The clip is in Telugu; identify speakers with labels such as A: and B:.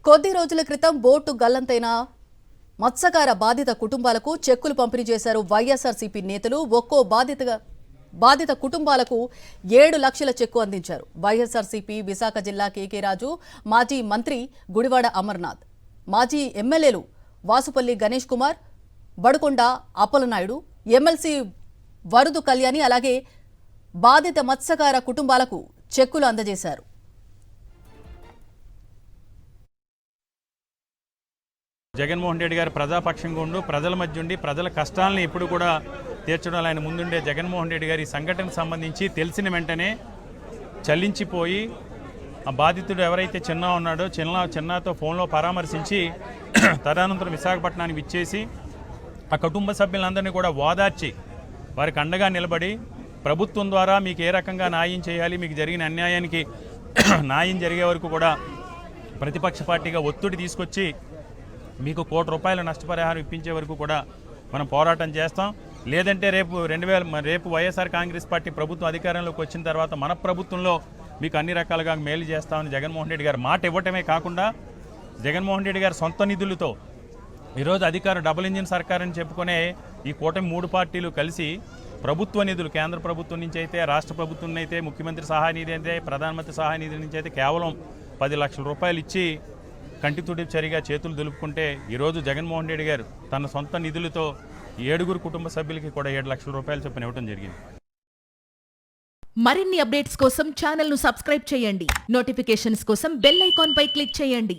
A: కొద్ది రోజుల క్రితం బోటు గల్లంతైన మత్స్యకార బాధిత కుటుంబాలకు చెక్కులు పంపిణీ చేశారు వైఎస్ఆర్సీపీ నేతలు. ఒక్కో బాధిత కుటుంబాలకు 7 లక్షల చెక్కు అందించారు. వైఎస్ఆర్సీపీ విశాఖ జిల్లా కేకే రాజు, మాజీ మంత్రి గుడివాడ అమర్నాథ్, మాజీ ఎమ్మెల్యేలు వాసుపల్లి గణేష్ కుమార్, బడుకొండ అప్పలనాయుడు, ఎమ్మెల్సీ వరుదు కళ్యాణి అలాగే బాధిత మత్స్యకార కుటుంబాలకు చెక్కులు అందజేశారు.
B: జగన్మోహన్ రెడ్డి గారు ప్రజాపక్షంగా ఉండు ప్రజల మధ్య ఉండి ప్రజల కష్టాలను ఎప్పుడు కూడా తీర్చడం ఆయన ముందుండే జగన్మోహన్ రెడ్డి గారి సంఘటనకు సంబంధించి తెలిసిన వెంటనే చల్లించిపోయి ఆ బాధితుడు ఎవరైతే చిన్న ఉన్నాడో చిన్నతో ఫోన్లో పరామర్శించి తదనంతరం విశాఖపట్నానికి విచ్చేసి ఆ కుటుంబ సభ్యులందరినీ కూడా ఓదార్చి వారికి అండగా నిలబడి ప్రభుత్వం ద్వారా మీకు ఏ రకంగా న్యాయం చేయాలి, మీకు జరిగిన అన్యాయానికి న్యాయం జరిగే వరకు కూడా ప్రతిపక్ష పార్టీగా ఒత్తిడి తీసుకొచ్చి మీకు ₹1 కోటి నష్టపరిహారం ఇప్పించే వరకు కూడా మనం పోరాటం చేస్తాం. లేదంటే రేపు వైఎస్ఆర్ కాంగ్రెస్ పార్టీ ప్రభుత్వం అధికారంలోకి వచ్చిన తర్వాత మన ప్రభుత్వంలో మీకు అన్ని రకాలుగా మేలు చేస్తామని జగన్మోహన్ రెడ్డి గారు మాట ఇవ్వటమే కాకుండా జగన్మోహన్ రెడ్డి గారు సొంత నిధులతో ఈరోజు అధికారం డబుల్ ఇంజిన్ సర్కార్ అని చెప్పుకునే ఈ కూటమి 3 పార్టీలు కలిసి ప్రభుత్వ నిధులు కేంద్ర ప్రభుత్వం నుంచి అయితే, రాష్ట్ర ప్రభుత్వం అయితే, ముఖ్యమంత్రి సహాయ నిధి అయితే, ప్రధానమంత్రి సహాయ నిధి నుంచి అయితే కేవలం ₹10 లక్షలు ఇచ్చి కంటితుడి చరిగా చేతులు దులుపుకుంటే ఈరోజు జగన్మోహన్ రెడ్డి గారు తన సొంత నిధులతో 7 కుటుంబ సభ్యులకి కూడా ₹7 లక్షల చొప్పున ఇవ్వడం జరిగింది.
C: మరిన్ని అప్డేట్స్ కోసం ఛానల్ ను సబ్స్క్రైబ్ చేయండి. నోటిఫికేషన్స్ కోసం బెల్ ఐకాన్ పై క్లిక్ చేయండి.